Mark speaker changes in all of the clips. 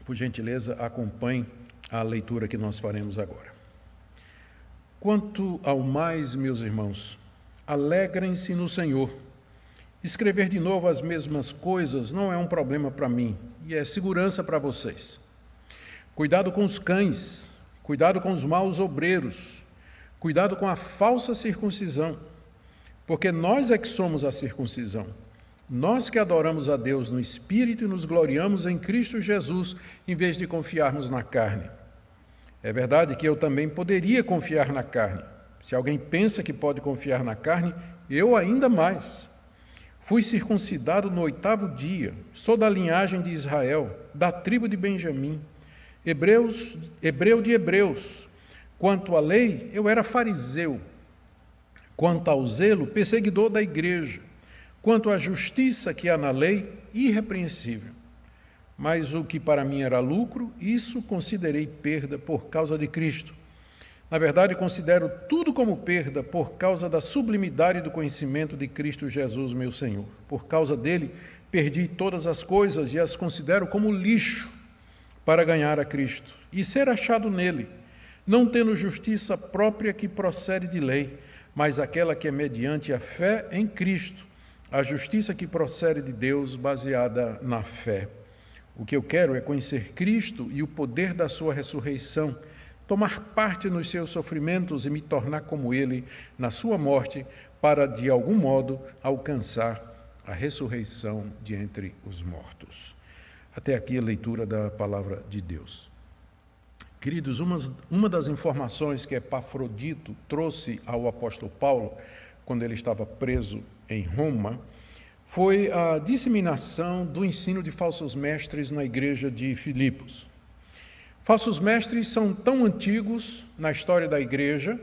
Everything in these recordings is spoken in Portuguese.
Speaker 1: Por gentileza, acompanhe a leitura que nós faremos agora. Quanto ao mais, meus irmãos, alegrem-se no Senhor. Escrever de novo as mesmas coisas não é um problema para mim, e é segurança para vocês. Cuidado com os cães, cuidado com os maus obreiros, cuidado com a falsa circuncisão, porque nós é que somos a circuncisão. Nós que adoramos a Deus no Espírito e nos gloriamos em Cristo Jesus, em vez de confiarmos na carne. É verdade que eu também poderia confiar na carne. Se alguém pensa que pode confiar na carne, eu ainda mais. Fui circuncidado no 8º dia, sou da linhagem de Israel, da tribo de Benjamim, hebreu de hebreus. Quanto à lei, eu era fariseu. Quanto ao zelo, perseguidor da igreja. Quanto à justiça que há na lei, irrepreensível. Mas o que para mim era lucro, isso considerei perda por causa de Cristo. Na verdade, considero tudo como perda por causa da sublimidade do conhecimento de Cristo Jesus, meu Senhor. Por causa dele, perdi todas as coisas e as considero como lixo para ganhar a Cristo e ser achado nele, não tendo justiça própria que procede de lei, mas aquela que é mediante a fé em Cristo, a justiça que procede de Deus baseada na fé. O que eu quero é conhecer Cristo e o poder da sua ressurreição, tomar parte nos seus sofrimentos e me tornar como ele na sua morte, para, de algum modo, alcançar a ressurreição de entre os mortos. Até aqui a leitura da palavra de Deus. Queridos, uma das informações que Epafrodito trouxe ao apóstolo Paulo, quando ele estava preso em Roma, foi a disseminação do ensino de falsos mestres na igreja de Filipos. Falsos mestres são tão antigos na história da igreja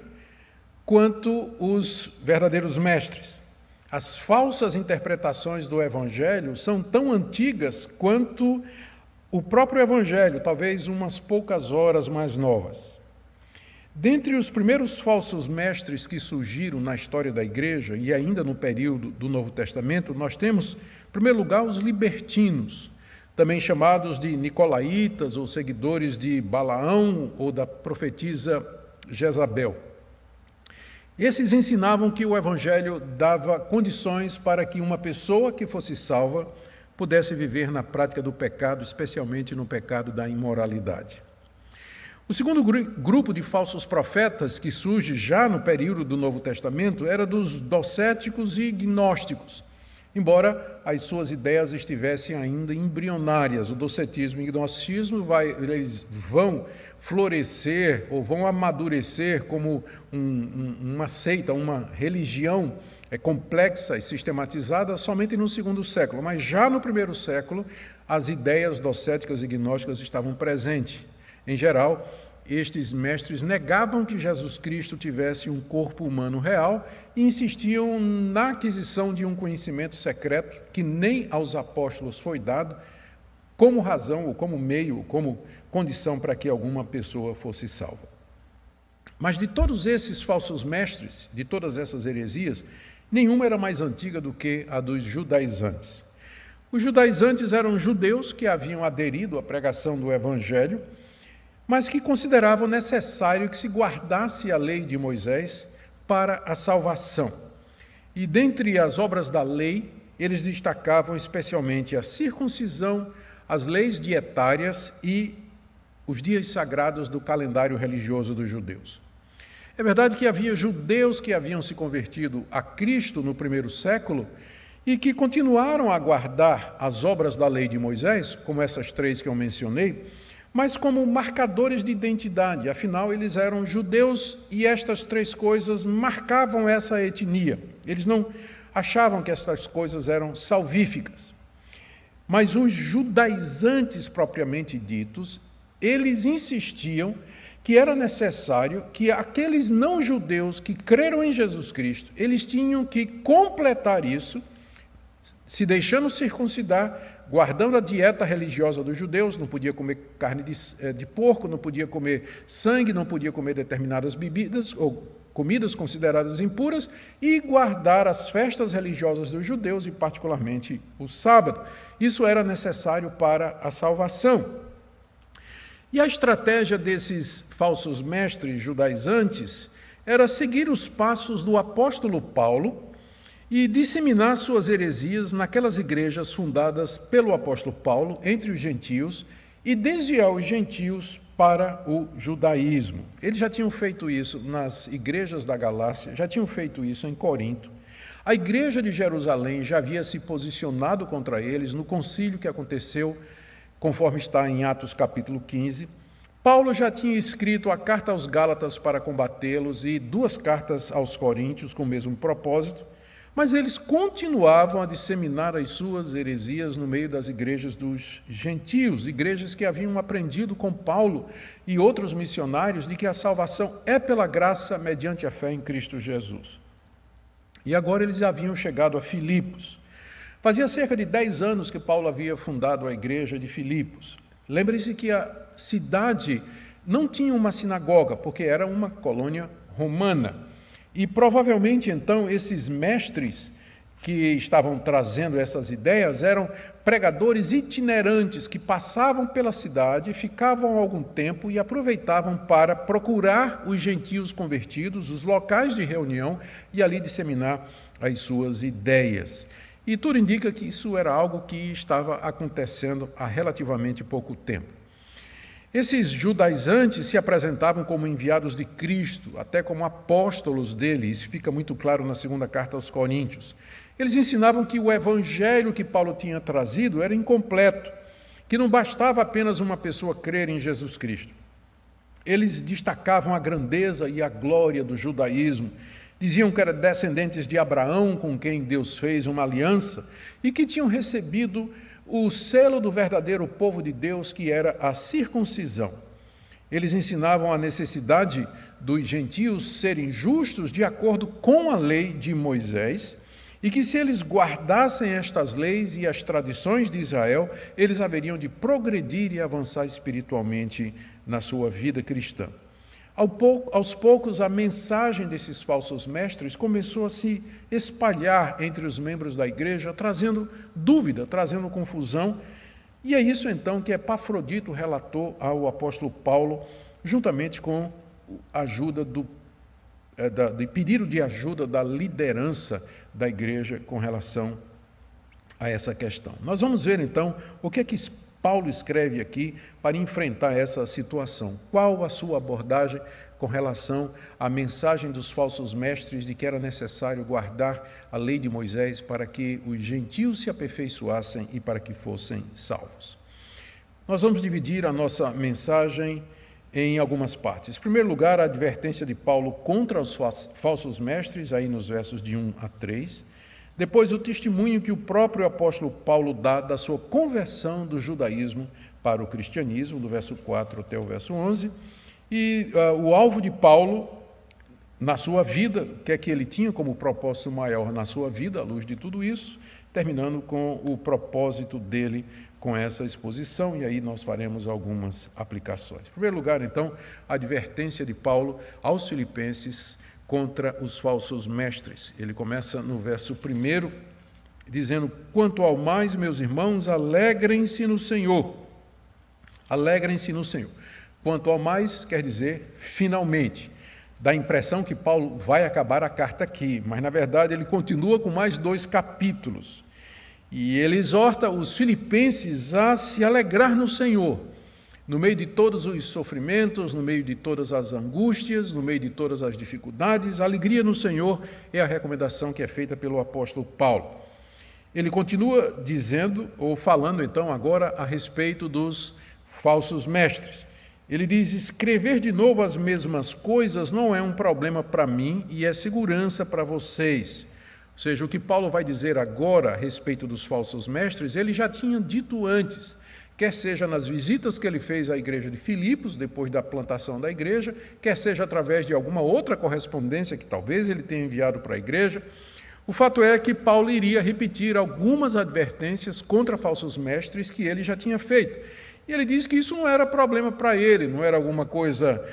Speaker 1: quanto os verdadeiros mestres. As falsas interpretações do Evangelho são tão antigas quanto o próprio Evangelho, talvez umas poucas horas mais novas. Dentre os primeiros falsos mestres que surgiram na história da igreja, e ainda no período do Novo Testamento, nós temos, em primeiro lugar, os libertinos, também chamados de nicolaítas ou seguidores de Balaão ou da profetisa Jezabel. Esses ensinavam que o Evangelho dava condições para que uma pessoa que fosse salva pudesse viver na prática do pecado, especialmente no pecado da imoralidade. O segundo grupo de falsos profetas que surge já no período do Novo Testamento era dos docéticos e gnósticos, embora as suas ideias estivessem ainda embrionárias. O docetismo e o gnosticismo eles vão florescer ou vão amadurecer como uma seita, uma religião complexa e sistematizada somente no 2º século, mas já no 1º século as ideias docéticas e gnósticas estavam presentes. Em geral, estes mestres negavam que Jesus Cristo tivesse um corpo humano real e insistiam na aquisição de um conhecimento secreto que nem aos apóstolos foi dado, como razão ou como meio, como condição para que alguma pessoa fosse salva. Mas de todos esses falsos mestres, de todas essas heresias, nenhuma era mais antiga do que a dos judaizantes. Os judaizantes eram judeus que haviam aderido à pregação do Evangelho, mas que consideravam necessário que se guardasse a lei de Moisés para a salvação. E dentre as obras da lei, eles destacavam especialmente a circuncisão, as leis dietárias e os dias sagrados do calendário religioso dos judeus. É verdade que havia judeus que haviam se convertido a Cristo no 1º século e que continuaram a guardar as obras da lei de Moisés, como essas 3 que eu mencionei, mas como marcadores de identidade. Afinal, eles eram judeus e estas 3 coisas marcavam essa etnia. Eles não achavam que estas coisas eram salvíficas. Mas os judaizantes propriamente ditos, eles insistiam que era necessário que aqueles não-judeus que creram em Jesus Cristo, eles tinham que completar isso, se deixando circuncidar, guardando a dieta religiosa dos judeus, não podia comer carne de porco, não podia comer sangue, não podia comer determinadas bebidas ou comidas consideradas impuras e guardar as festas religiosas dos judeus e particularmente o sábado. Isso era necessário para a salvação. E a estratégia desses falsos mestres judaizantes era seguir os passos do apóstolo Paulo e disseminar suas heresias naquelas igrejas fundadas pelo apóstolo Paulo entre os gentios e desviar os gentios para o judaísmo. Eles já tinham feito isso nas igrejas da Galácia, já tinham feito isso em Corinto. A igreja de Jerusalém já havia se posicionado contra eles no concílio que aconteceu, conforme está em Atos capítulo 15. Paulo já tinha escrito a carta aos Gálatas para combatê-los e 2 cartas aos Coríntios com o mesmo propósito, mas eles continuavam a disseminar as suas heresias no meio das igrejas dos gentios, igrejas que haviam aprendido com Paulo e outros missionários de que a salvação é pela graça mediante a fé em Cristo Jesus. E agora eles haviam chegado a Filipos. Fazia cerca de 10 anos que Paulo havia fundado a igreja de Filipos. Lembre-se que a cidade não tinha uma sinagoga, porque era uma colônia romana. E provavelmente, então, esses mestres que estavam trazendo essas ideias eram pregadores itinerantes que passavam pela cidade, ficavam algum tempo e aproveitavam para procurar os gentios convertidos, os locais de reunião, e ali disseminar as suas ideias. E tudo indica que isso era algo que estava acontecendo há relativamente pouco tempo. Esses judaizantes se apresentavam como enviados de Cristo, até como apóstolos dele, isso fica muito claro na segunda carta aos Coríntios. Eles ensinavam que o evangelho que Paulo tinha trazido era incompleto, que não bastava apenas uma pessoa crer em Jesus Cristo. Eles destacavam a grandeza e a glória do judaísmo, diziam que eram descendentes de Abraão, com quem Deus fez uma aliança, e que tinham recebido o selo do verdadeiro povo de Deus, que era a circuncisão. Eles ensinavam a necessidade dos gentios serem justos de acordo com a lei de Moisés, e que se eles guardassem estas leis e as tradições de Israel, eles haveriam de progredir e avançar espiritualmente na sua vida cristã. Aos poucos, a mensagem desses falsos mestres começou a se espalhar entre os membros da igreja, trazendo dúvida, trazendo confusão. E é isso, então, que Epafrodito relatou ao apóstolo Paulo, juntamente com a ajuda de pedido de ajuda da liderança da igreja com relação a essa questão. Nós vamos ver, então, o que é que Paulo escreve aqui para enfrentar essa situação. Qual a sua abordagem com relação à mensagem dos falsos mestres de que era necessário guardar a lei de Moisés para que os gentios se aperfeiçoassem e para que fossem salvos? Nós vamos dividir a nossa mensagem em algumas partes. Em primeiro lugar, a advertência de Paulo contra os falsos mestres, aí nos versos de 1 a 3. Depois, o testemunho que o próprio apóstolo Paulo dá da sua conversão do judaísmo para o cristianismo, do verso 4 até o verso 11. E o alvo de Paulo na sua vida, o que é que ele tinha como propósito maior na sua vida, à luz de tudo isso, terminando com o propósito dele com essa exposição, e aí nós faremos algumas aplicações. Em primeiro lugar, então, a advertência de Paulo aos filipenses contra os falsos mestres. Ele começa no verso 1, dizendo: quanto ao mais, meus irmãos, alegrem-se no Senhor. Alegrem-se no Senhor. Quanto ao mais, quer dizer, finalmente. Dá a impressão que Paulo vai acabar a carta aqui, mas, na verdade, ele continua com mais 2 capítulos. E ele exorta os filipenses a se alegrar no Senhor, no meio de todos os sofrimentos, no meio de todas as angústias, no meio de todas as dificuldades. A alegria no Senhor é a recomendação que é feita pelo apóstolo Paulo. Ele continua dizendo, ou falando então agora a respeito dos falsos mestres. Ele diz: escrever de novo as mesmas coisas não é um problema para mim e é segurança para vocês. Ou seja, o que Paulo vai dizer agora a respeito dos falsos mestres, ele já tinha dito antes, quer seja nas visitas que ele fez à igreja de Filipos, depois da plantação da igreja, quer seja através de alguma outra correspondência que talvez ele tenha enviado para a igreja. O fato é que Paulo iria repetir algumas advertências contra falsos mestres que ele já tinha feito. E ele diz que isso não era problema para ele, não era alguma coisa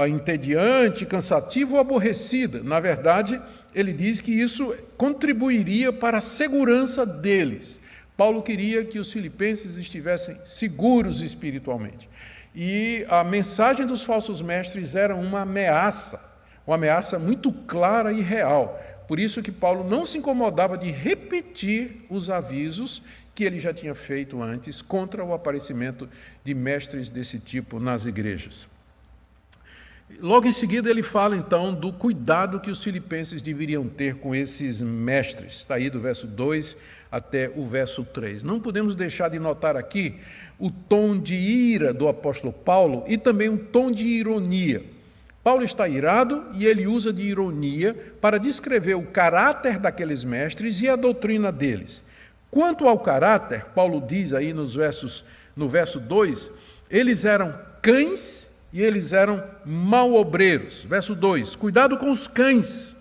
Speaker 1: entediante, cansativa ou aborrecida. Na verdade, ele diz que isso contribuiria para a segurança deles. Paulo queria que os filipenses estivessem seguros espiritualmente. e a mensagem dos falsos mestres era uma ameaça muito clara e real. Por isso que Paulo não se incomodava de repetir os avisos que ele já tinha feito antes contra o aparecimento de mestres desse tipo nas igrejas. Logo em seguida ele fala então do cuidado que os filipenses deveriam ter com esses mestres. Está aí do verso 2 até o verso 3. Não podemos deixar de notar aqui o tom de ira do apóstolo Paulo e também um tom de ironia. Paulo está irado e ele usa de ironia para descrever o caráter daqueles mestres e a doutrina deles. Quanto ao caráter, Paulo diz aí no verso 2, eles eram cães e eles eram mal-obreiros. Verso 2, cuidado com os cães,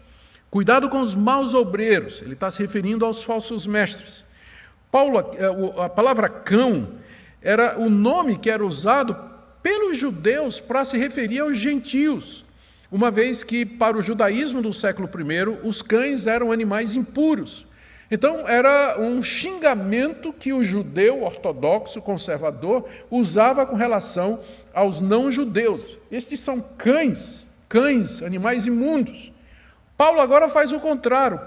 Speaker 1: cuidado com os maus obreiros. Ele está se referindo aos falsos mestres. A palavra cão era o nome que era usado pelos judeus para se referir aos gentios, uma vez que para o judaísmo do século I, os cães eram animais impuros. Então, era um xingamento que o judeu ortodoxo, conservador, usava com relação aos não-judeus. Estes são cães, animais imundos. Paulo agora faz o contrário.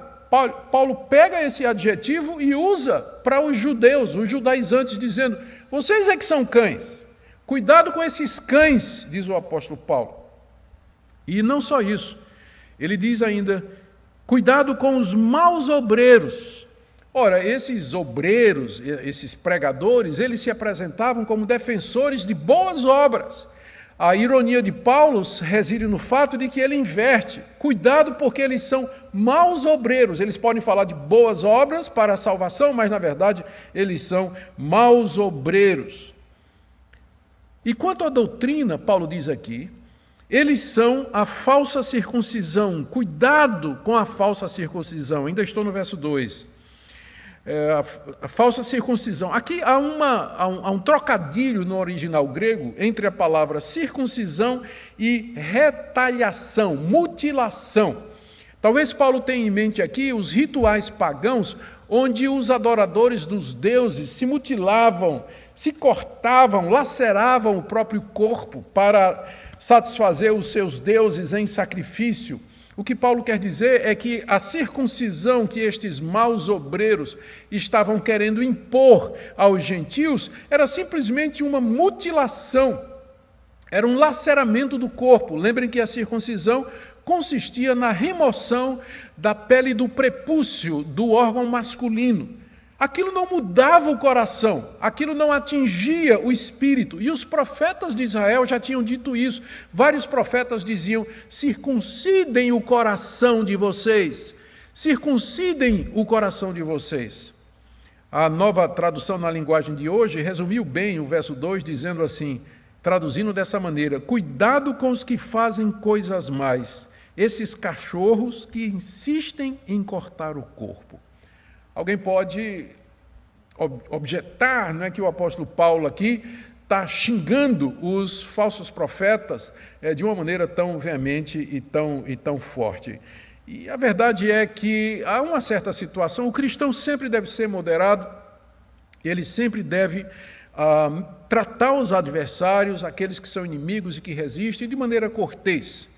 Speaker 1: Paulo pega esse adjetivo e usa para os judeus, os judaizantes, dizendo, vocês é que são cães. Cuidado com esses cães, diz o apóstolo Paulo. E não só isso, ele diz ainda, cuidado com os maus obreiros. Ora, esses obreiros, esses pregadores, eles se apresentavam como defensores de boas obras. A ironia de Paulo reside no fato de que ele inverte. Cuidado porque eles são maus obreiros. Eles podem falar de boas obras para a salvação, mas na verdade eles são maus obreiros. E quanto à doutrina, Paulo diz aqui, eles são a falsa circuncisão. Cuidado com a falsa circuncisão. Ainda estou no verso 2. A falsa circuncisão. Aqui há um trocadilho no original grego entre a palavra circuncisão e retalhação, mutilação. Talvez Paulo tenha em mente aqui os rituais pagãos, onde os adoradores dos deuses se mutilavam, se cortavam, laceravam o próprio corpo para satisfazer os seus deuses em sacrifício. O que Paulo quer dizer é que a circuncisão que estes maus obreiros estavam querendo impor aos gentios era simplesmente uma mutilação, era um laceramento do corpo. Lembrem que a circuncisão consistia na remoção da pele do prepúcio do órgão masculino. Aquilo não mudava o coração, aquilo não atingia o espírito. E os profetas de Israel já tinham dito isso. Vários profetas diziam, circuncidem o coração de vocês, circuncidem o coração de vocês. A nova tradução na linguagem de hoje resumiu bem o verso 2, dizendo assim, traduzindo dessa maneira, cuidado com os que fazem coisas más, esses cachorros que insistem em cortar o corpo. Alguém pode objetar, não é, que o apóstolo Paulo aqui está xingando os falsos profetas de uma maneira tão veemente e tão forte. E a verdade é que há uma certa situação, o cristão sempre deve ser moderado, ele sempre deve tratar os adversários, aqueles que são inimigos e que resistem, de maneira cortês.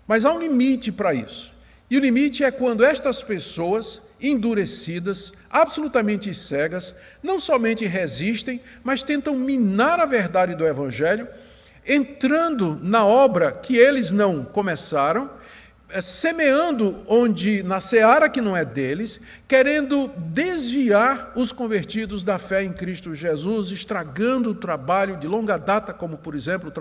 Speaker 1: Mas há um limite para isso. E o limite é quando estas pessoas endurecidas, absolutamente cegas, não somente resistem, mas tentam minar a verdade do Evangelho, entrando na obra que eles não começaram, semeando na seara que não é deles, querendo desviar os convertidos da fé em Cristo Jesus, estragando o trabalho de longa data, como, por exemplo,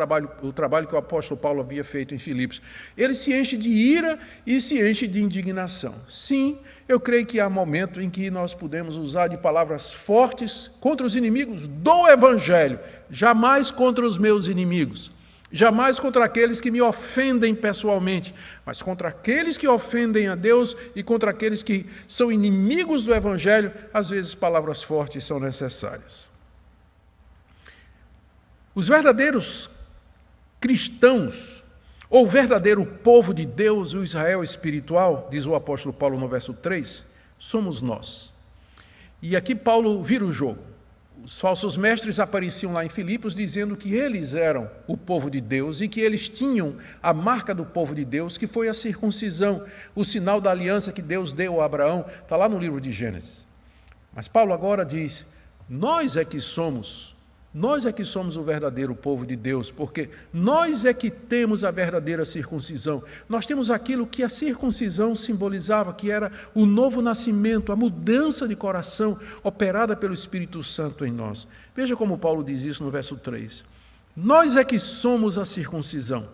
Speaker 1: o trabalho que o apóstolo Paulo havia feito em Filipos. Ele se enche de ira e se enche de indignação. Sim, eu creio que há momento em que nós podemos usar de palavras fortes contra os inimigos do Evangelho, jamais contra os meus inimigos. Jamais contra aqueles que me ofendem pessoalmente, mas contra aqueles que ofendem a Deus e contra aqueles que são inimigos do Evangelho, às vezes palavras fortes são necessárias. Os verdadeiros cristãos, ou verdadeiro povo de Deus, o Israel espiritual, diz o apóstolo Paulo no verso 3, somos nós. E aqui Paulo vira o jogo. Os falsos mestres apareciam lá em Filipos dizendo que eles eram o povo de Deus e que eles tinham a marca do povo de Deus, que foi a circuncisão, o sinal da aliança que Deus deu a Abraão, está lá no livro de Gênesis. Mas Paulo agora diz, nós é que somos o verdadeiro povo de Deus, porque nós é que temos a verdadeira circuncisão. Nós temos aquilo que a circuncisão simbolizava, que era o novo nascimento, a mudança de coração operada pelo Espírito Santo em nós. Veja como Paulo diz isso no verso 3. Nós é que somos a circuncisão.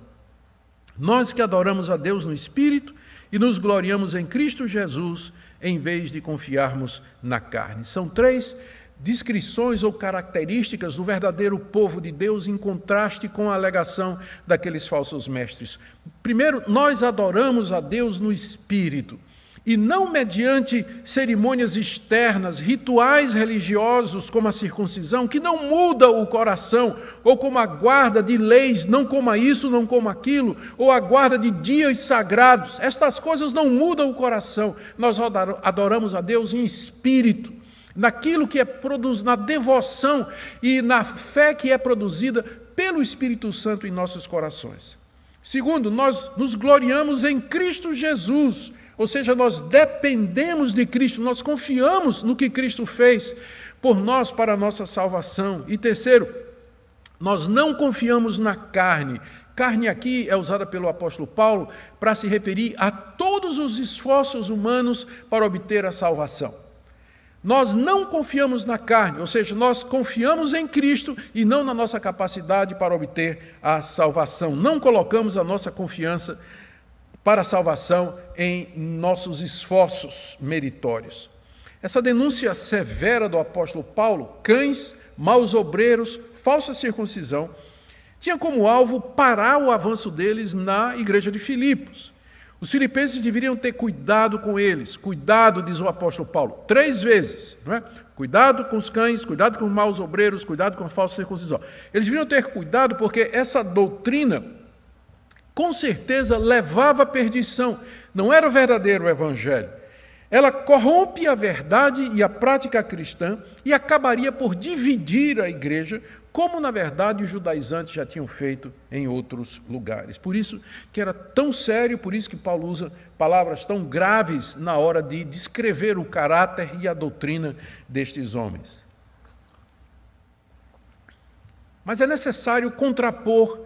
Speaker 1: Nós que adoramos a Deus no Espírito e nos gloriamos em Cristo Jesus, em vez de confiarmos na carne. São 3 descrições ou características do verdadeiro povo de Deus em contraste com a alegação daqueles falsos mestres. Primeiro, nós adoramos a Deus no Espírito e não mediante cerimônias externas, rituais religiosos como a circuncisão, que não muda o coração, ou como a guarda de leis, não coma isso, não coma aquilo, ou a guarda de dias sagrados. Estas coisas não mudam o coração. Nós adoramos a Deus em espírito, naquilo que é produzido, na devoção e na fé que é produzida pelo Espírito Santo em nossos corações. Segundo, nós nos gloriamos em Cristo Jesus, ou seja, nós dependemos de Cristo, nós confiamos no que Cristo fez por nós para a nossa salvação. E terceiro, nós não confiamos na carne. Carne aqui é usada pelo apóstolo Paulo para se referir a todos os esforços humanos para obter a salvação. Nós não confiamos na carne, ou seja, nós confiamos em Cristo e não na nossa capacidade para obter a salvação. Não colocamos a nossa confiança para a salvação em nossos esforços meritórios. Essa denúncia severa do apóstolo Paulo, cães, maus obreiros, falsa circuncisão, tinha como alvo parar o avanço deles na igreja de Filipos. Os filipenses deveriam ter cuidado com eles. Cuidado, diz o apóstolo Paulo, 3 vezes. Não é? Cuidado com os cães, cuidado com os maus obreiros, cuidado com a falsa circuncisão. Eles deveriam ter cuidado porque essa doutrina, com certeza, levava à perdição. Não era o verdadeiro evangelho. Ela corrompe a verdade e a prática cristã e acabaria por dividir a igreja, como, na verdade, os judaizantes já tinham feito em outros lugares. Por isso que era tão sério, por isso que Paulo usa palavras tão graves na hora de descrever o caráter e a doutrina destes homens. Mas é necessário contrapor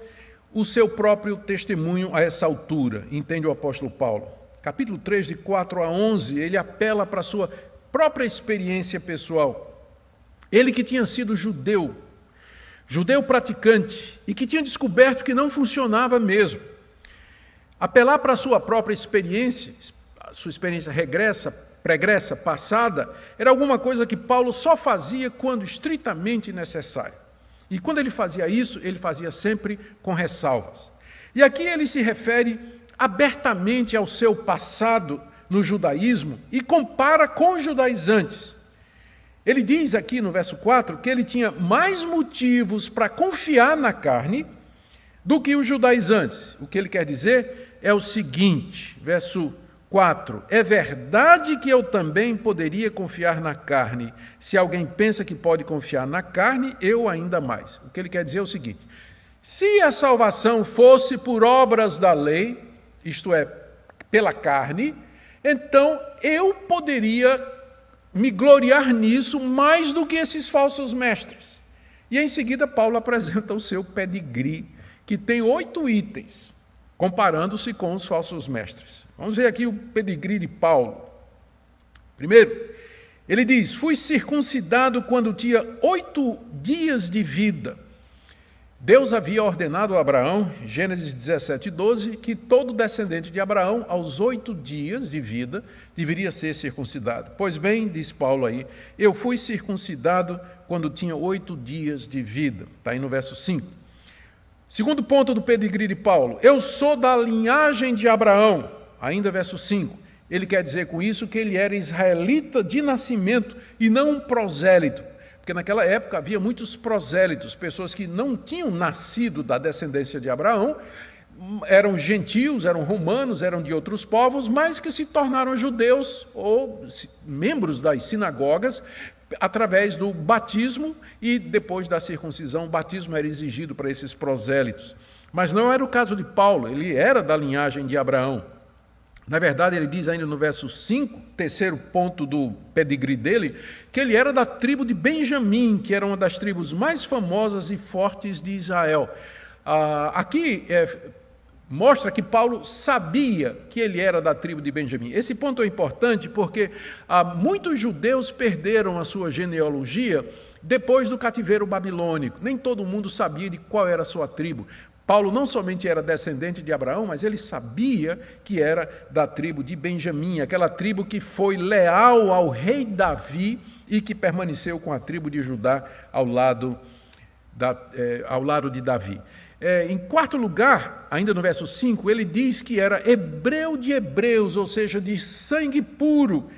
Speaker 1: o seu próprio testemunho a essa altura, entende o apóstolo Paulo. Capítulo 3, de 4 a 11, ele apela para a sua própria experiência pessoal. Ele que tinha sido judeu praticante, e que tinha descoberto que não funcionava mesmo. Apelar para a sua própria experiência, a sua experiência pregressa, passada, era alguma coisa que Paulo só fazia quando estritamente necessário. E quando ele fazia isso, ele fazia sempre com ressalvas. E aqui ele se refere abertamente ao seu passado no judaísmo e compara com os judaizantes. Ele diz aqui no verso 4 que ele tinha mais motivos para confiar na carne do que os judaizantes. O que ele quer dizer é o seguinte, verso 4, é verdade que eu também poderia confiar na carne. Se alguém pensa que pode confiar na carne, eu ainda mais. O que ele quer dizer é o seguinte, se a salvação fosse por obras da lei, isto é, pela carne, então eu poderia me gloriar nisso mais do que esses falsos mestres. E em seguida Paulo apresenta o seu pedigree, que tem 8 itens, comparando-se com os falsos mestres. Vamos ver aqui o pedigree de Paulo. Primeiro, ele diz, fui circuncidado quando tinha 8 dias de vida. Deus havia ordenado a Abraão, Gênesis 17, 12, que todo descendente de Abraão, aos 8 dias de vida, deveria ser circuncidado. Pois bem, diz Paulo aí, eu fui circuncidado quando tinha 8 dias de vida. Está aí no verso 5. Segundo ponto do pedigree de Paulo, eu sou da linhagem de Abraão. Ainda verso 5. Ele quer dizer com isso que ele era israelita de nascimento e não um prosélito. Porque naquela época havia muitos prosélitos, pessoas que não tinham nascido da descendência de Abraão, eram gentios, eram romanos, eram de outros povos, mas que se tornaram judeus ou membros das sinagogas através do batismo e depois da circuncisão. O batismo era exigido para esses prosélitos. Mas não era o caso de Paulo, ele era da linhagem de Abraão. Na verdade, ele diz ainda no verso 5, terceiro ponto do pedigree dele, que ele era da tribo de Benjamim, que era uma das tribos mais famosas e fortes de Israel. Aqui mostra que Paulo sabia que ele era da tribo de Benjamim. Esse ponto é importante porque muitos judeus perderam a sua genealogia depois do cativeiro babilônico. Nem todo mundo sabia de qual era a sua tribo. Paulo não somente era descendente de Abraão, mas ele sabia que era da tribo de Benjamim, aquela tribo que foi leal ao rei Davi e que permaneceu com a tribo de Judá ao lado de Davi. Em quarto lugar, ainda no verso 5, ele diz que era hebreu de hebreus, ou seja, de sangue puro.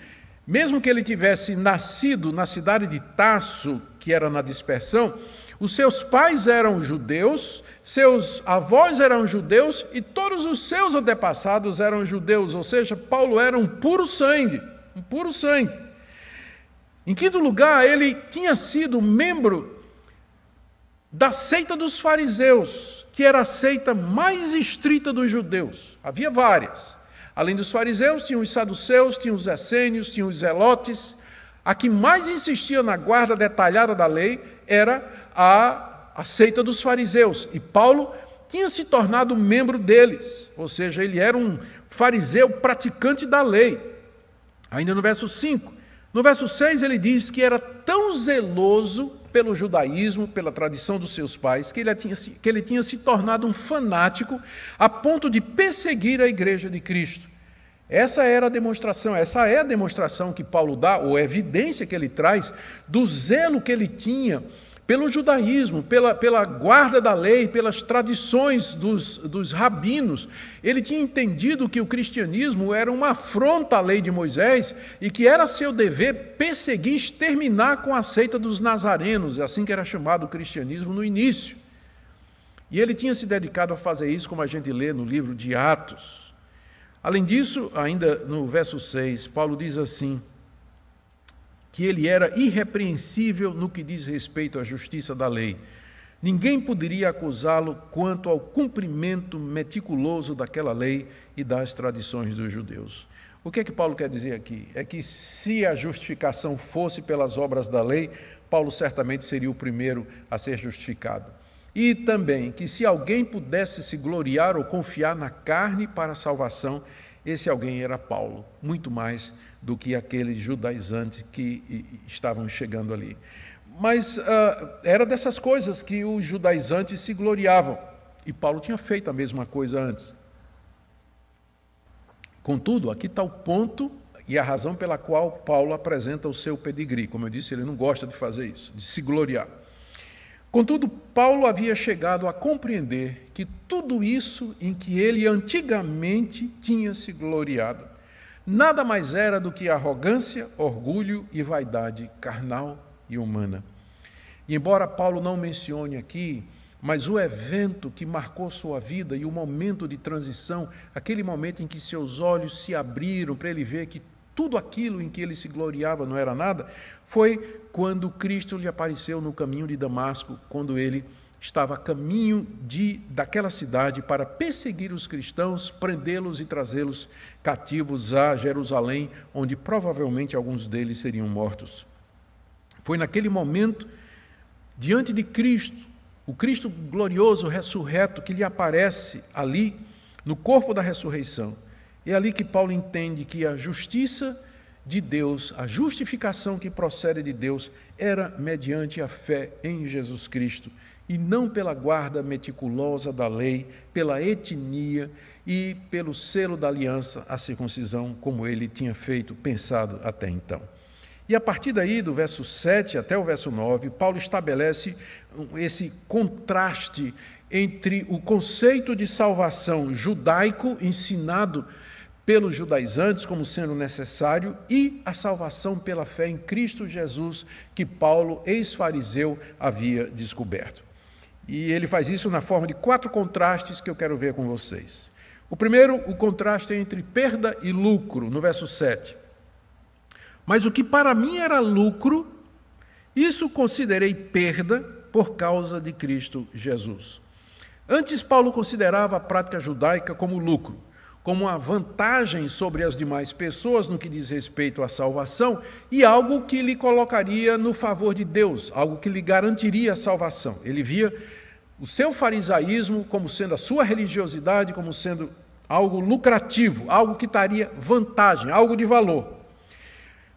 Speaker 1: Mesmo que ele tivesse nascido na cidade de Tarso, que era na dispersão, os seus pais eram judeus, seus avós eram judeus e todos os seus antepassados eram judeus, ou seja, Paulo era um puro sangue, um puro sangue. Em quinto lugar, ele tinha sido membro da seita dos fariseus, que era a seita mais estrita dos judeus. Havia várias. Além dos fariseus, tinham os saduceus, tinham os essênios, tinham os zelotes. A que mais insistia na guarda detalhada da lei era a seita dos fariseus. E Paulo tinha se tornado membro deles, ou seja, ele era um fariseu praticante da lei. Ainda no verso 5. No verso 6 ele diz que era tão zeloso pelo judaísmo, pela tradição dos seus pais, que ele tinha se tornado um fanático a ponto de perseguir a igreja de Cristo. Essa é a demonstração que Paulo dá, ou a evidência que ele traz, do zelo que ele tinha pelo judaísmo, pela guarda da lei, pelas tradições dos rabinos. Ele tinha entendido que o cristianismo era uma afronta à lei de Moisés e que era seu dever perseguir, exterminar com a seita dos nazarenos, assim que era chamado o cristianismo no início. E ele tinha se dedicado a fazer isso, como a gente lê no livro de Atos. Além disso, ainda no verso 6, Paulo diz assim, que ele era irrepreensível no que diz respeito à justiça da lei. Ninguém poderia acusá-lo quanto ao cumprimento meticuloso daquela lei e das tradições dos judeus. O que é que Paulo quer dizer aqui? É que se a justificação fosse pelas obras da lei, Paulo certamente seria o primeiro a ser justificado. E também que se alguém pudesse se gloriar ou confiar na carne para a salvação, esse alguém era Paulo, muito mais do que aqueles judaizantes que estavam chegando ali. Mas era dessas coisas que os judaizantes se gloriavam, e Paulo tinha feito a mesma coisa antes. Contudo, aqui está o ponto e a razão pela qual Paulo apresenta o seu pedigree. Como eu disse, ele não gosta de fazer isso, de se gloriar. Contudo, Paulo havia chegado a compreender que tudo isso em que ele antigamente tinha se gloriado, nada mais era do que arrogância, orgulho e vaidade carnal e humana. E embora Paulo não mencione aqui, mas o evento que marcou sua vida e o momento de transição, aquele momento em que seus olhos se abriram para ele ver que tudo aquilo em que ele se gloriava não era nada, foi quando Cristo lhe apareceu no caminho de Damasco, quando ele estava a caminho daquela cidade para perseguir os cristãos, prendê-los e trazê-los cativos a Jerusalém, onde provavelmente alguns deles seriam mortos. Foi naquele momento, diante de Cristo, o Cristo glorioso, ressurreto, que lhe aparece ali, no corpo da ressurreição. É ali que Paulo entende que a justiça de Deus, a justificação que procede de Deus, era mediante a fé em Jesus Cristo, e não pela guarda meticulosa da lei, pela etnia e pelo selo da aliança, a circuncisão, como ele tinha pensado até então. E a partir daí, do verso 7 até o verso 9, Paulo estabelece esse contraste entre o conceito de salvação judaico ensinado pelos judaizantes como sendo necessário e a salvação pela fé em Cristo Jesus que Paulo, ex-fariseu, havia descoberto. E ele faz isso na forma de 4 contrastes que eu quero ver com vocês. O primeiro, o contraste é entre perda e lucro, no verso 7. Mas o que para mim era lucro, Isso considerei perda por causa de Cristo Jesus. Antes, Paulo considerava a prática judaica como lucro, como uma vantagem sobre as demais pessoas no que diz respeito à salvação e algo que lhe colocaria no favor de Deus, algo que lhe garantiria a salvação. Ele via o seu farisaísmo como sendo a sua religiosidade, como sendo algo lucrativo, algo que traria vantagem, algo de valor.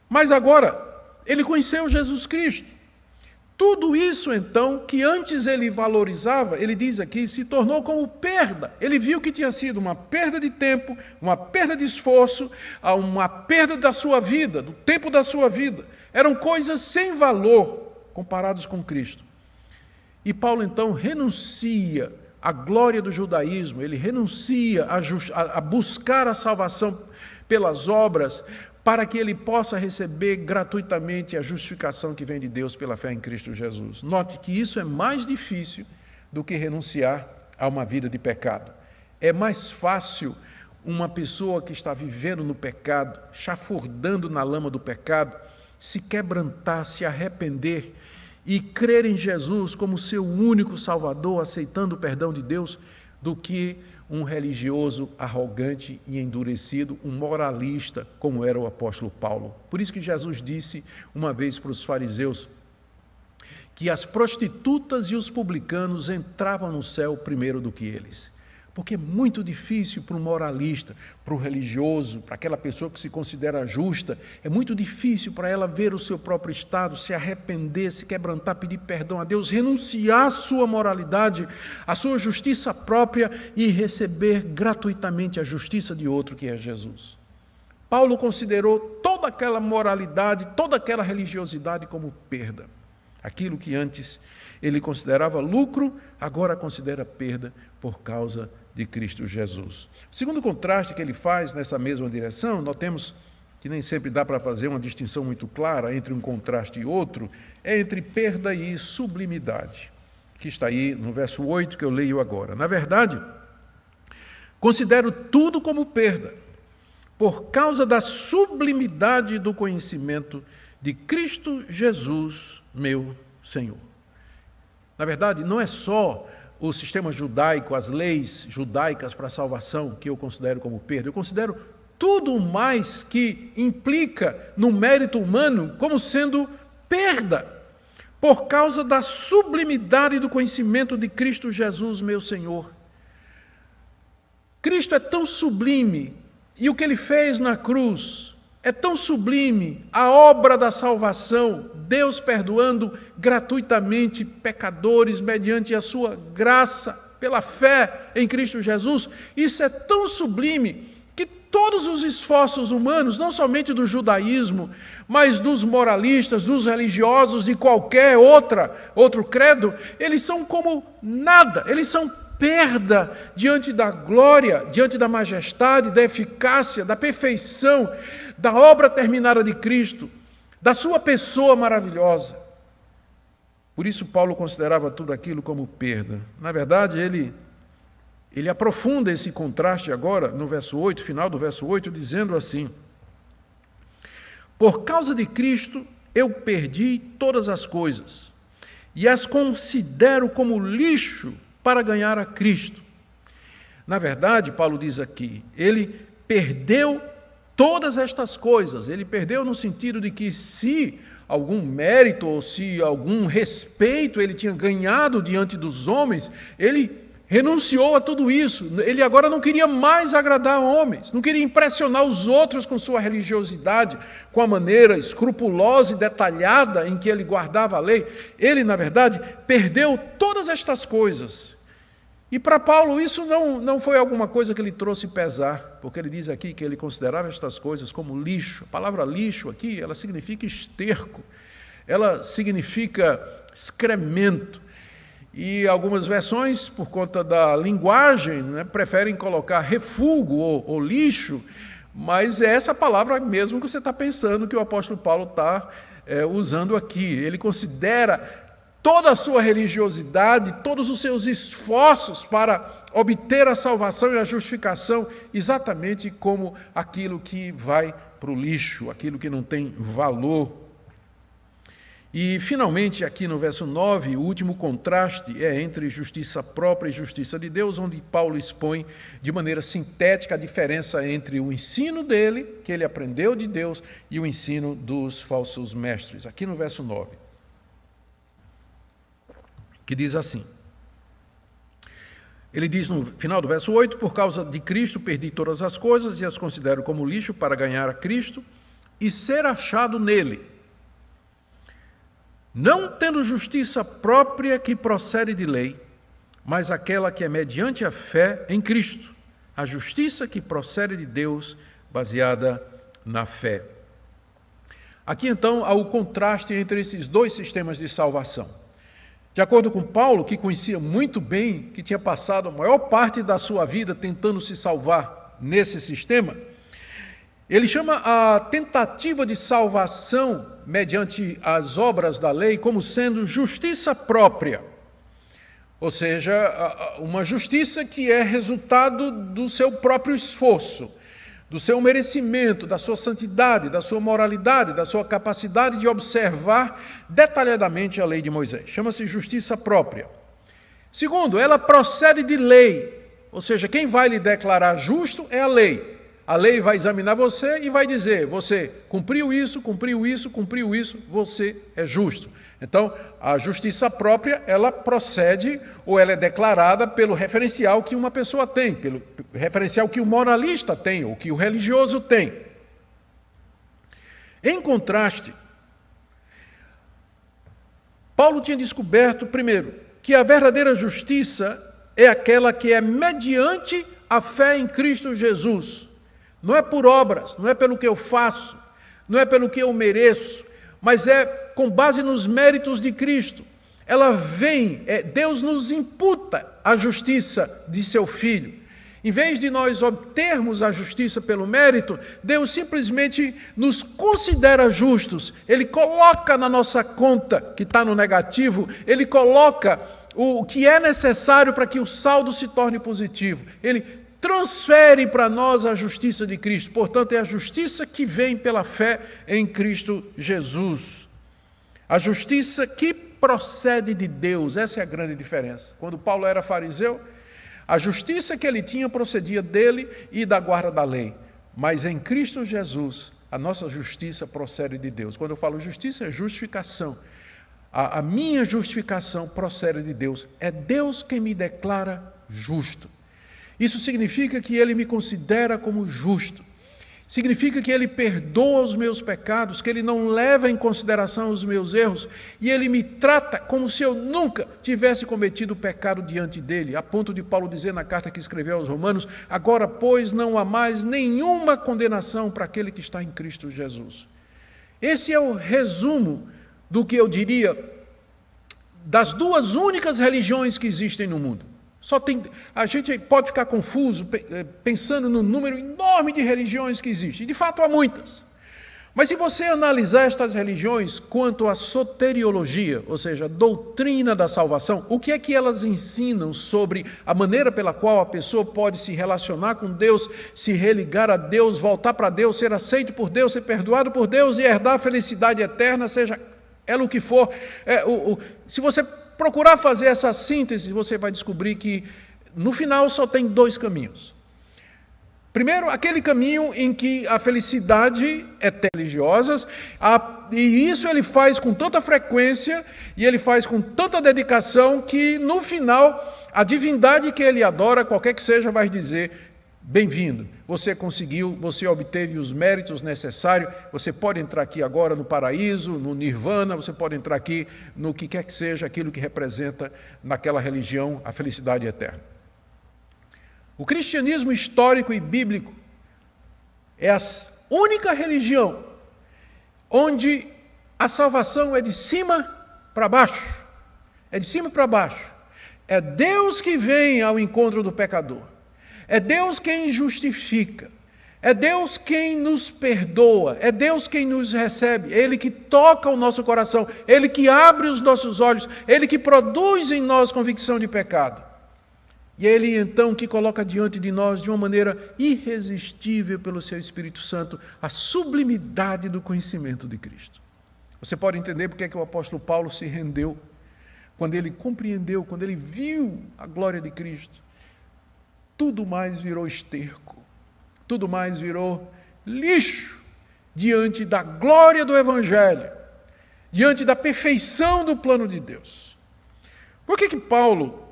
Speaker 1: Mas agora, ele conheceu Jesus Cristo. Tudo isso, então, que antes ele valorizava, ele diz aqui, se tornou como perda. Ele viu que tinha sido uma perda de tempo, uma perda de esforço, uma perda da sua vida, do tempo da sua vida. Eram coisas sem valor comparados com Cristo. E Paulo, então, renuncia à glória do judaísmo, ele renuncia a buscar a salvação pelas obras, para que ele possa receber gratuitamente a justificação que vem de Deus pela fé em Cristo Jesus. Note que isso é mais difícil do que renunciar a uma vida de pecado. É mais fácil uma pessoa que está vivendo no pecado, chafurdando na lama do pecado, se quebrantar, se arrepender e crer em Jesus como seu único Salvador, aceitando o perdão de Deus, do que um religioso arrogante e endurecido, um moralista, como era o apóstolo Paulo. Por isso que Jesus disse uma vez para os fariseus que as prostitutas e os publicanos entravam no céu primeiro do que eles. Porque é muito difícil para um moralista, para o religioso, para aquela pessoa que se considera justa, é muito difícil para ela ver o seu próprio estado, se arrepender, se quebrantar, pedir perdão a Deus, renunciar à sua moralidade, à sua justiça própria e receber gratuitamente a justiça de outro, que é Jesus. Paulo considerou toda aquela moralidade, toda aquela religiosidade como perda. Aquilo que antes ele considerava lucro, agora considera perda por causa de Cristo Jesus. O segundo contraste que ele faz nessa mesma direção, notemos que nem sempre dá para fazer uma distinção muito clara entre um contraste e outro, é entre perda e sublimidade, que está aí no verso 8 que eu leio agora. Na verdade, considero tudo como perda, por causa da sublimidade do conhecimento de Cristo Jesus, meu Senhor. Na verdade, não é só o sistema judaico, as leis judaicas para a salvação que eu considero como perda. Eu considero tudo mais que implica no mérito humano como sendo perda, por causa da sublimidade do conhecimento de Cristo Jesus, meu Senhor. Cristo é tão sublime, e o que ele fez na cruz é tão sublime, a obra da salvação, Deus perdoando gratuitamente pecadores mediante a sua graça, pela fé em Cristo Jesus. Isso é tão sublime que todos os esforços humanos, não somente do judaísmo, mas dos moralistas, dos religiosos, de qualquer outro credo, eles são como nada, eles são perda diante da glória, diante da majestade, da eficácia, da perfeição, da obra terminada de Cristo, da sua pessoa maravilhosa. Por isso Paulo considerava tudo aquilo como perda. Na verdade, ele aprofunda esse contraste agora no verso 8, final do verso 8, dizendo assim: por causa de Cristo eu perdi todas as coisas e as considero como lixo para ganhar a Cristo. Na verdade, Paulo diz aqui, ele perdeu todas estas coisas. Ele perdeu no sentido de que se algum mérito ou se algum respeito ele tinha ganhado diante dos homens, ele renunciou a tudo isso. Ele agora não queria mais agradar homens, não queria impressionar os outros com sua religiosidade, com a maneira escrupulosa e detalhada em que ele guardava a lei. Ele, na verdade, perdeu todas estas coisas. E para Paulo isso não foi alguma coisa que lhe trouxe pesar, porque ele diz aqui que ele considerava estas coisas como lixo. A palavra lixo aqui, ela significa esterco, ela significa excremento. E algumas versões, por conta da linguagem, preferem colocar refúgio ou lixo, mas é essa palavra mesmo que você está pensando que o apóstolo Paulo está usando aqui. Ele considera toda a sua religiosidade, todos os seus esforços para obter a salvação e a justificação, exatamente como aquilo que vai para o lixo, aquilo que não tem valor. E, finalmente, aqui no verso 9, o último contraste é entre justiça própria e justiça de Deus, onde Paulo expõe de maneira sintética a diferença entre o ensino dele, que ele aprendeu de Deus, e o ensino dos falsos mestres. Aqui no verso 9, que diz assim. Ele diz no final do verso 8, por causa de Cristo perdi todas as coisas e as considero como lixo para ganhar a Cristo e ser achado nele, não tendo justiça própria que procede de lei, mas aquela que é mediante a fé em Cristo, a justiça que procede de Deus, baseada na fé. Aqui, então, há o contraste entre esses dois sistemas de salvação. De acordo com Paulo, que conhecia muito bem, que tinha passado a maior parte da sua vida tentando se salvar nesse sistema, ele chama a tentativa de salvação mediante as obras da lei como sendo justiça própria, ou seja, uma justiça que é resultado do seu próprio esforço, do seu merecimento, da sua santidade, da sua moralidade, da sua capacidade de observar detalhadamente a lei de Moisés. Chama-se justiça própria. Segundo, ela procede de lei, ou seja, quem vai lhe declarar justo é a lei. A lei vai examinar você e vai dizer, você cumpriu isso, você é justo. Então, a justiça própria, ela procede ou ela é declarada pelo referencial que uma pessoa tem, pelo referencial que o moralista tem ou que o religioso tem. Em contraste, Paulo tinha descoberto, primeiro, que a verdadeira justiça é aquela que é mediante a fé em Cristo Jesus. Não é por obras, não é pelo que eu faço, não é pelo que eu mereço, mas é com base nos méritos de Cristo. Ela vem, Deus nos imputa a justiça de seu Filho. Em vez de nós obtermos a justiça pelo mérito, Deus simplesmente nos considera justos. Ele coloca na nossa conta, que está no negativo, Ele coloca o que é necessário para que o saldo se torne positivo. Ele transfere para nós a justiça de Cristo. Portanto, é a justiça que vem pela fé em Cristo Jesus. A justiça que procede de Deus, essa é a grande diferença. Quando Paulo era fariseu, a justiça que ele tinha procedia dele e da guarda da lei. Mas em Cristo Jesus, a nossa justiça procede de Deus. Quando eu falo justiça, é justificação. A minha justificação procede de Deus. É Deus quem me declara justo. Isso significa que Ele me considera como justo. Significa que Ele perdoa os meus pecados, que Ele não leva em consideração os meus erros, e Ele me trata como se eu nunca tivesse cometido pecado diante dEle, a ponto de Paulo dizer na carta que escreveu aos Romanos, agora, pois, não há mais nenhuma condenação para aquele que está em Cristo Jesus. Esse é o resumo do que eu diria das duas únicas religiões que existem no mundo. A gente pode ficar confuso pensando no número enorme de religiões que existem. De fato, há muitas. Mas se você analisar estas religiões quanto à soteriologia, ou seja, a doutrina da salvação, o que é que elas ensinam sobre a maneira pela qual a pessoa pode se relacionar com Deus, se religar a Deus, voltar para Deus, ser aceito por Deus, ser perdoado por Deus e herdar a felicidade eterna, seja ela o que for. Se você procurar fazer essa síntese, você vai descobrir que, no final, só tem dois caminhos. Primeiro, aquele caminho em que a felicidade é religiosa, e isso ele faz com tanta frequência, e ele faz com tanta dedicação, que, no final, a divindade que ele adora, qualquer que seja, vai dizer, bem-vindo, você conseguiu, você obteve os méritos necessários, você pode entrar aqui agora no paraíso, no nirvana, você pode entrar aqui no que quer que seja aquilo que representa naquela religião a felicidade eterna. O cristianismo histórico e bíblico é a única religião onde a salvação é de cima para baixo. É de cima para baixo. É Deus que vem ao encontro do pecador. É Deus quem justifica, é Deus quem nos perdoa, é Deus quem nos recebe, é Ele que toca o nosso coração, é Ele que abre os nossos olhos, é Ele que produz em nós convicção de pecado. E é Ele então que coloca diante de nós, de uma maneira irresistível pelo Seu Espírito Santo, a sublimidade do conhecimento de Cristo. Você pode entender porque é que o apóstolo Paulo se rendeu, quando ele compreendeu, quando ele viu a glória de Cristo. Tudo mais virou esterco, tudo mais virou lixo diante da glória do Evangelho, diante da perfeição do plano de Deus. Por que Paulo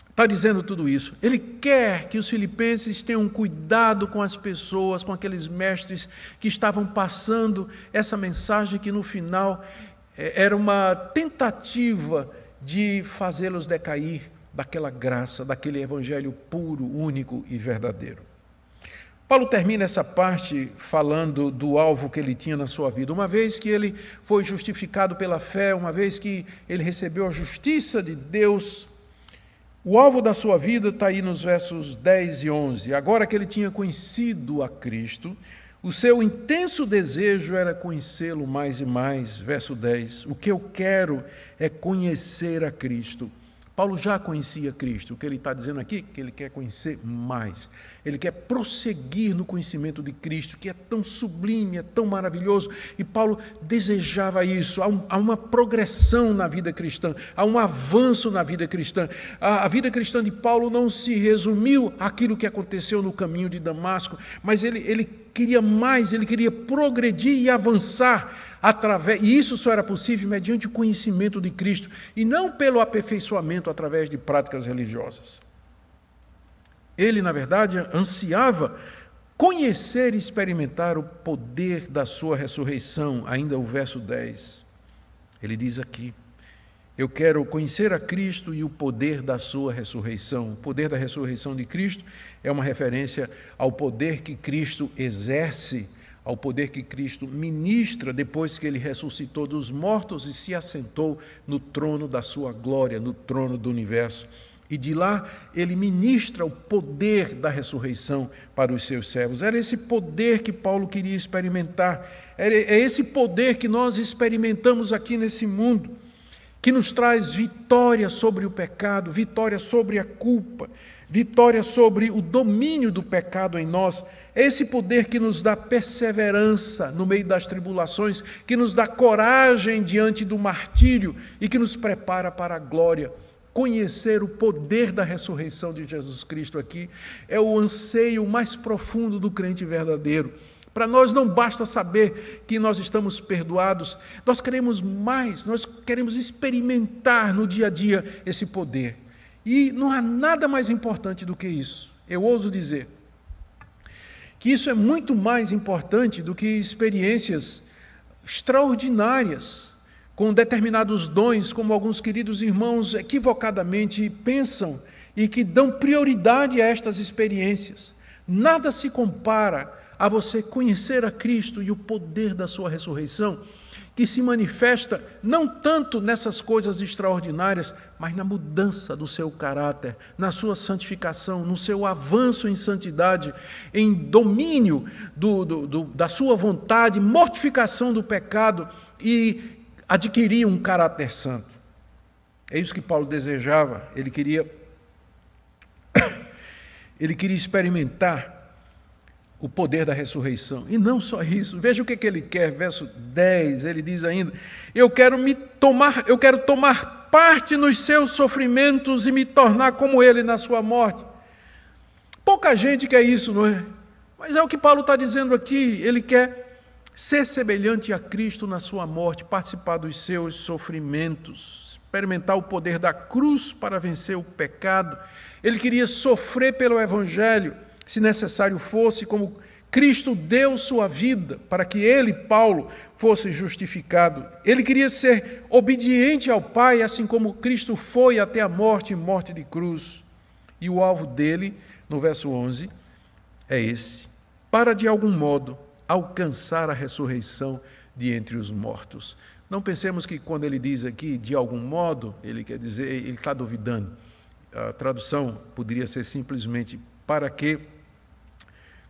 Speaker 1: está dizendo tudo isso? Ele quer que os filipenses tenham cuidado com as pessoas, com aqueles mestres que estavam passando essa mensagem que no final era uma tentativa de fazê-los decair daquela graça, daquele evangelho puro, único e verdadeiro. Paulo termina essa parte falando do alvo que ele tinha na sua vida. Uma vez que ele foi justificado pela fé, uma vez que ele recebeu a justiça de Deus, o alvo da sua vida está aí nos versos 10 e 11. Agora que ele tinha conhecido a Cristo, o seu intenso desejo era conhecê-lo mais e mais. Verso 10, o que eu quero é conhecer a Cristo. Paulo já conhecia Cristo. O que ele está dizendo aqui? Que ele quer conhecer mais. Ele quer prosseguir no conhecimento de Cristo, que é tão sublime, é tão maravilhoso. E Paulo desejava isso. Há uma progressão na vida cristã, há um avanço na vida cristã. A vida cristã de Paulo não se resumiu àquilo que aconteceu no caminho de Damasco, mas ele queria mais, ele queria progredir e avançar. E isso só era possível mediante o conhecimento de Cristo e não pelo aperfeiçoamento através de práticas religiosas. Ele, na verdade, ansiava conhecer e experimentar o poder da sua ressurreição, ainda o verso 10. Ele diz aqui, eu quero conhecer a Cristo e o poder da sua ressurreição. O poder da ressurreição de Cristo é uma referência ao poder que Cristo exerce, ao poder que Cristo ministra depois que ele ressuscitou dos mortos e se assentou no trono da sua glória, no trono do universo. E de lá ele ministra o poder da ressurreição para os seus servos. Era esse poder que Paulo queria experimentar. É esse poder que nós experimentamos aqui nesse mundo, que nos traz vitória sobre o pecado, vitória sobre a culpa, vitória sobre o domínio do pecado em nós. É esse poder que nos dá perseverança no meio das tribulações, que nos dá coragem diante do martírio e que nos prepara para a glória. Conhecer o poder da ressurreição de Jesus Cristo aqui é o anseio mais profundo do crente verdadeiro. Para nós não basta saber que nós estamos perdoados, nós queremos mais, nós queremos experimentar no dia a dia esse poder. E não há nada mais importante do que isso. Eu ouso dizer que isso é muito mais importante do que experiências extraordinárias, com determinados dons, como alguns queridos irmãos equivocadamente pensam e que dão prioridade a estas experiências. Nada se compara a você conhecer a Cristo e o poder da sua ressurreição, que se manifesta não tanto nessas coisas extraordinárias, mas na mudança do seu caráter, na sua santificação, no seu avanço em santidade, em domínio da sua vontade, mortificação do pecado e adquirir um caráter santo. É isso que Paulo desejava. Ele queria experimentar o poder da ressurreição. E não só isso, veja o que ele quer, verso 10, ele diz ainda, eu quero tomar parte nos seus sofrimentos e me tornar como ele na sua morte. Pouca gente quer isso, não é? Mas é o que Paulo está dizendo aqui, ele quer ser semelhante a Cristo na sua morte, participar dos seus sofrimentos, experimentar o poder da cruz para vencer o pecado. Ele queria sofrer pelo Evangelho, se necessário fosse, como Cristo deu sua vida para que ele, Paulo, fosse justificado. Ele queria ser obediente ao Pai, assim como Cristo foi até a morte e morte de cruz. E o alvo dele, no verso 11, é esse: para de algum modo alcançar a ressurreição de entre os mortos. Não pensemos que quando ele diz aqui, de algum modo, ele quer dizer, ele está duvidando. A tradução poderia ser simplesmente para que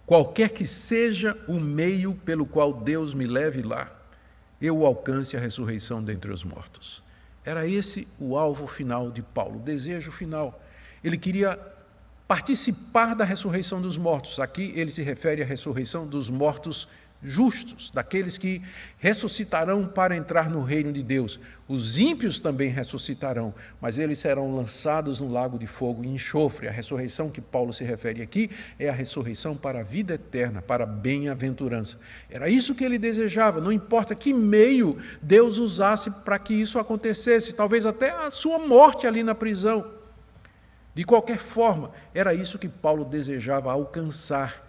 Speaker 1: qualquer que seja o meio pelo qual Deus me leve lá, eu alcance a ressurreição dentre os mortos. Era esse o alvo final de Paulo, o desejo final. Ele queria participar da ressurreição dos mortos. Aqui ele se refere à ressurreição dos mortos justos, daqueles que ressuscitarão para entrar no reino de Deus. Os ímpios também ressuscitarão, mas eles serão lançados no lago de fogo e enxofre. A ressurreição que Paulo se refere aqui é a ressurreição para a vida eterna, para a bem-aventurança. Era isso que ele desejava, não importa que meio Deus usasse para que isso acontecesse, talvez até a sua morte ali na prisão. De qualquer forma, era isso que Paulo desejava alcançar.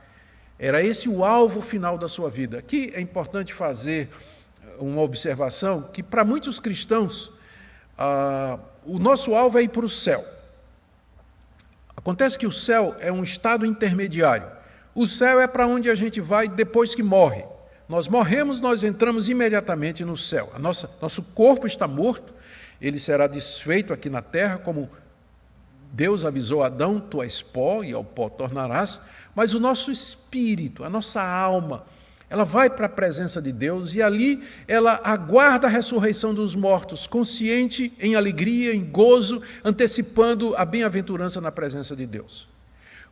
Speaker 1: Era esse o alvo final da sua vida. Aqui é importante fazer uma observação que, para muitos cristãos, o nosso alvo é ir para o céu. Acontece que o céu é um estado intermediário. O céu é para onde a gente vai depois que morre. Nós morremos, nós entramos imediatamente no céu. Nosso corpo está morto, ele será desfeito aqui na terra, como Deus avisou Adão: tu és pó e ao pó tornarás. Mas o nosso espírito, a nossa alma, ela vai para a presença de Deus e ali ela aguarda a ressurreição dos mortos, consciente, em alegria, em gozo, antecipando a bem-aventurança na presença de Deus.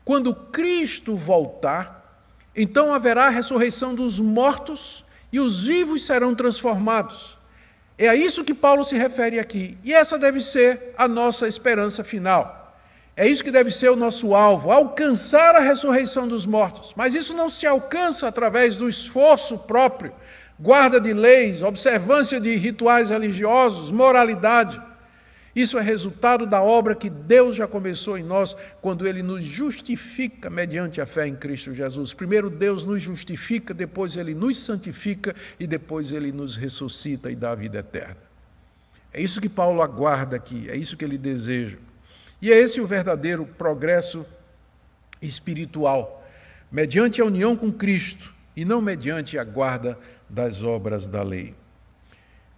Speaker 1: Quando Cristo voltar, então haverá a ressurreição dos mortos e os vivos serão transformados. É a isso que Paulo se refere aqui. E essa deve ser a nossa esperança final. É isso que deve ser o nosso alvo, alcançar a ressurreição dos mortos. Mas isso não se alcança através do esforço próprio, guarda de leis, observância de rituais religiosos, moralidade. Isso é resultado da obra que Deus já começou em nós, quando Ele nos justifica mediante a fé em Cristo Jesus. Primeiro Deus nos justifica, depois Ele nos santifica e depois Ele nos ressuscita e dá a vida eterna. É isso que Paulo aguarda aqui, é isso que ele deseja. E é esse o verdadeiro progresso espiritual, mediante a união com Cristo e não mediante a guarda das obras da lei.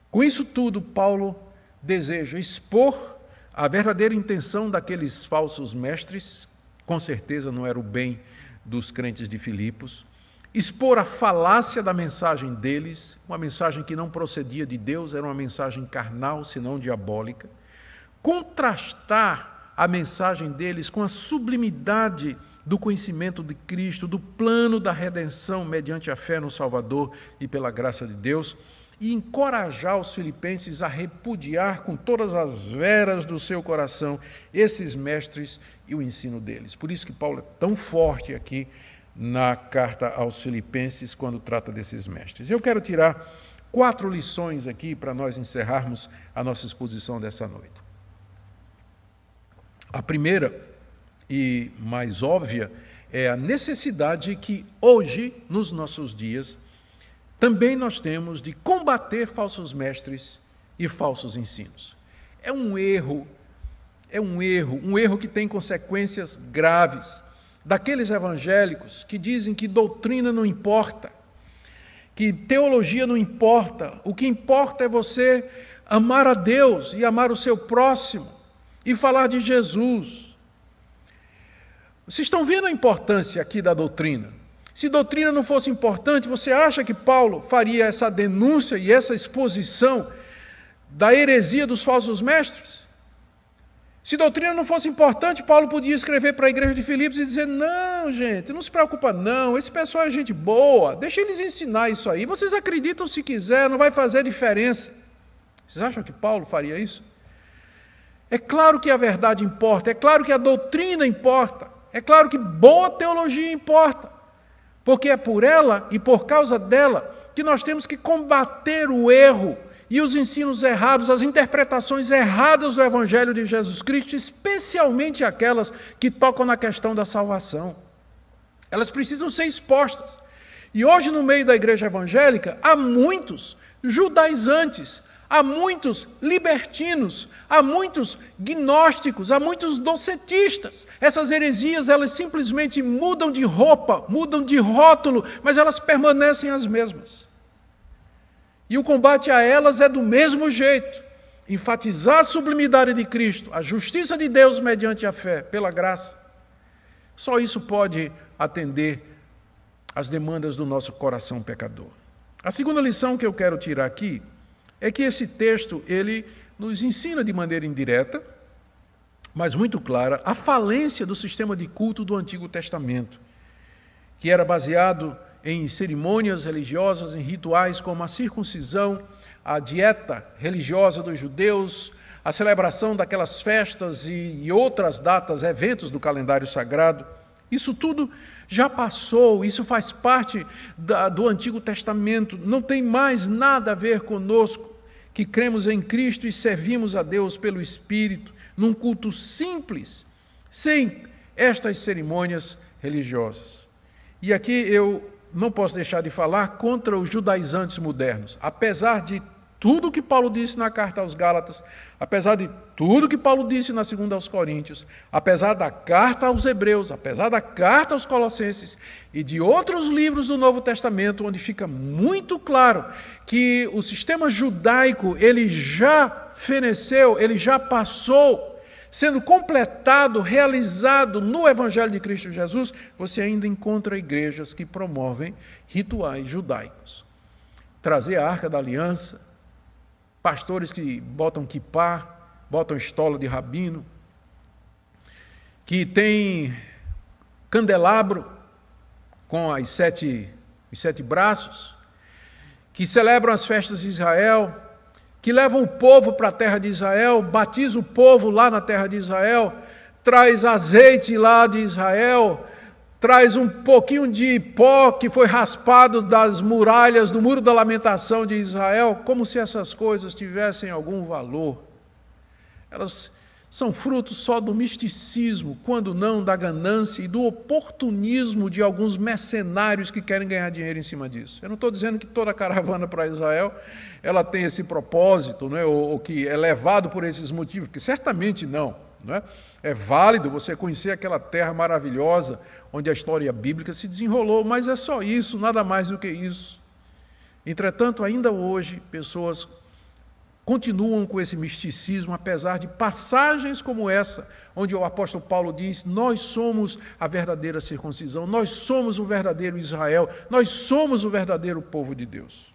Speaker 1: Com isso tudo, Paulo deseja expor a verdadeira intenção daqueles falsos mestres, com certeza não era o bem dos crentes de Filipos, expor a falácia da mensagem deles, uma mensagem que não procedia de Deus, era uma mensagem carnal, senão diabólica, contrastar a mensagem deles com a sublimidade do conhecimento de Cristo, do plano da redenção mediante a fé no Salvador e pela graça de Deus, e encorajar os filipenses a repudiar com todas as veras do seu coração esses mestres e o ensino deles. Por isso que Paulo é tão forte aqui na carta aos filipenses quando trata desses mestres. Eu quero tirar 4 lições aqui para nós encerrarmos a nossa exposição dessa noite. A primeira e mais óbvia é a necessidade que hoje, nos nossos dias, também nós temos de combater falsos mestres e falsos ensinos. É um erro que tem consequências graves, daqueles evangélicos que dizem que doutrina não importa, que teologia não importa, o que importa é você amar a Deus e amar o seu próximo, e falar de Jesus. Vocês estão vendo a importância aqui da doutrina? Se doutrina não fosse importante, você acha que Paulo faria essa denúncia e essa exposição da heresia dos falsos mestres? Se doutrina não fosse importante, Paulo podia escrever para a igreja de Filipos e dizer: não, gente, não se preocupa não, esse pessoal é gente boa, deixa eles ensinar isso aí, vocês acreditam se quiser, não vai fazer diferença. Vocês acham que Paulo faria isso? É claro que a verdade importa, é claro que a doutrina importa, é claro que boa teologia importa, porque é por ela e por causa dela que nós temos que combater o erro e os ensinos errados, as interpretações erradas do Evangelho de Jesus Cristo, especialmente aquelas que tocam na questão da salvação. Elas precisam ser expostas. E hoje, no meio da igreja evangélica, há muitos judaizantes, há muitos libertinos, há muitos gnósticos, há muitos docetistas. Essas heresias, elas simplesmente mudam de roupa, mudam de rótulo, mas elas permanecem as mesmas. E o combate a elas é do mesmo jeito. Enfatizar a sublimidade de Cristo, a justiça de Deus mediante a fé, pela graça. Só isso pode atender às demandas do nosso coração pecador. A segunda lição que eu quero tirar aqui é que esse texto, ele nos ensina de maneira indireta, mas muito clara, a falência do sistema de culto do Antigo Testamento, que era baseado em cerimônias religiosas, em rituais como a circuncisão, a dieta religiosa dos judeus, a celebração daquelas festas e outras datas, eventos do calendário sagrado. Isso tudo já passou, isso faz parte do Antigo Testamento, não tem mais nada a ver conosco, que cremos em Cristo e servimos a Deus pelo Espírito, num culto simples, sem estas cerimônias religiosas. E aqui eu não posso deixar de falar contra os judaizantes modernos. Apesar de tudo que Paulo disse na carta aos Gálatas, apesar de tudo que Paulo disse na segunda aos Coríntios, apesar da carta aos Hebreus, apesar da carta aos Colossenses e de outros livros do Novo Testamento, onde fica muito claro que o sistema judaico ele já feneceu, ele já passou, sendo completado, realizado no Evangelho de Cristo Jesus, você ainda encontra igrejas que promovem rituais judaicos. Trazer a Arca da Aliança, pastores que botam quipá, botam estola de rabino, que tem candelabro com os sete braços, que celebram as festas de Israel, que levam o povo para a terra de Israel, batiza o povo lá na terra de Israel, traz azeite lá de Israel, traz um pouquinho de pó que foi raspado das muralhas do Muro da Lamentação de Israel, como se essas coisas tivessem algum valor. Elas são frutos só do misticismo, quando não da ganância e do oportunismo de alguns mercenários que querem ganhar dinheiro em cima disso. Eu não estou dizendo que toda caravana para Israel ela tem esse propósito, não é? ou que é levado por esses motivos, que certamente não. Não é? É válido você conhecer aquela terra maravilhosa onde a história bíblica se desenrolou, mas é só isso, nada mais do que isso. Entretanto, ainda hoje, pessoas continuam com esse misticismo, apesar de passagens como essa, onde o apóstolo Paulo diz: nós somos a verdadeira circuncisão, nós somos o verdadeiro Israel, nós somos o verdadeiro povo de Deus.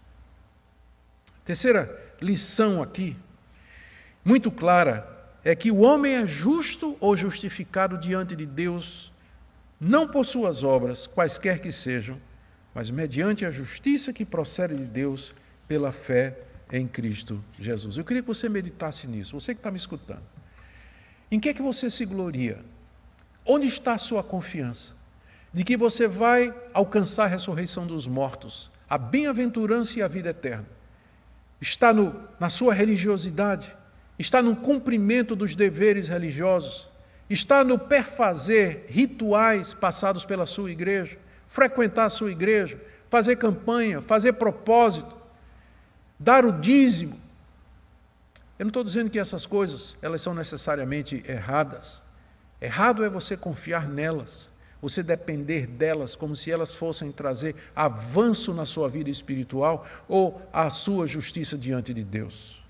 Speaker 1: Terceira lição aqui, muito clara, é que o homem é justo ou justificado diante de Deus, não por suas obras, quaisquer que sejam, mas mediante a justiça que procede de Deus pela fé em Cristo Jesus. Eu queria que você meditasse nisso, você que está me escutando. Em que é que você se gloria? Onde está a sua confiança? De que você vai alcançar a ressurreição dos mortos, a bem-aventurança e a vida eterna? Está na sua religiosidade? Está no cumprimento dos deveres religiosos? Está no perfazer rituais passados pela sua igreja? Frequentar a sua igreja? Fazer campanha? Fazer propósito? Dar o dízimo? Eu não estou dizendo que essas coisas elas são necessariamente erradas. Errado é você confiar nelas, você depender delas como se elas fossem trazer avanço na sua vida espiritual ou a sua justiça diante de Deus.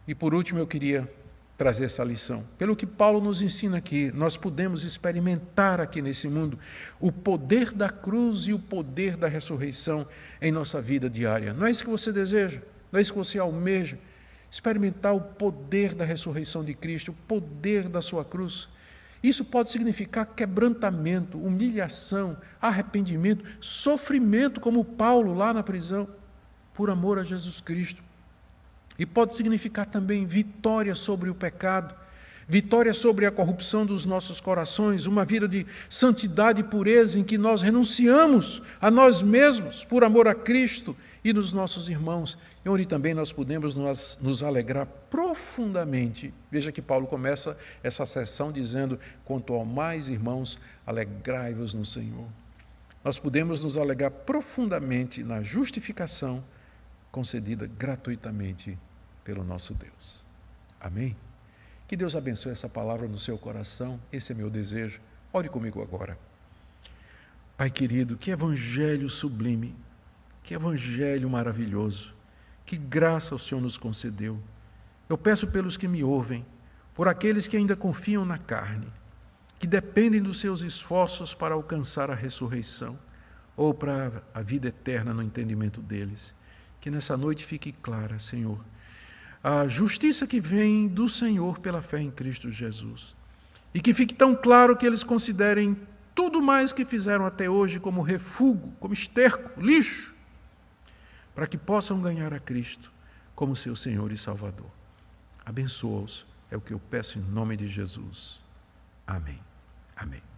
Speaker 1: E por último eu queria trazer essa lição. Pelo que Paulo nos ensina aqui, nós podemos experimentar aqui nesse mundo o poder da cruz e o poder da ressurreição em nossa vida diária. Não é isso que você deseja? Não é isso que você almeja? Experimentar o poder da ressurreição de Cristo, o poder da sua cruz. Isso pode significar quebrantamento, humilhação, arrependimento, sofrimento, como Paulo lá na prisão, por amor a Jesus Cristo. E pode significar também vitória sobre o pecado, vitória sobre a corrupção dos nossos corações, uma vida de santidade e pureza em que nós renunciamos a nós mesmos por amor a Cristo e nos nossos irmãos, e onde também nós podemos nos alegrar profundamente. Veja que Paulo começa essa sessão dizendo: quanto ao mais, irmãos, alegrai-vos no Senhor. Nós podemos nos alegrar profundamente na justificação concedida gratuitamente pelo nosso Deus. Amém? Que Deus abençoe essa palavra no seu coração, esse é meu desejo. Ore comigo agora. Pai querido, que evangelho sublime, que evangelho maravilhoso, que graça o Senhor nos concedeu. Eu peço pelos que me ouvem, por aqueles que ainda confiam na carne, que dependem dos seus esforços para alcançar a ressurreição ou para a vida eterna no entendimento deles. Que nessa noite fique clara, Senhor, a justiça que vem do Senhor pela fé em Cristo Jesus. E que fique tão claro que eles considerem tudo mais que fizeram até hoje como refúgio, como esterco, lixo, para que possam ganhar a Cristo como seu Senhor e Salvador. Abençoa-os, é o que eu peço em nome de Jesus. Amém. Amém.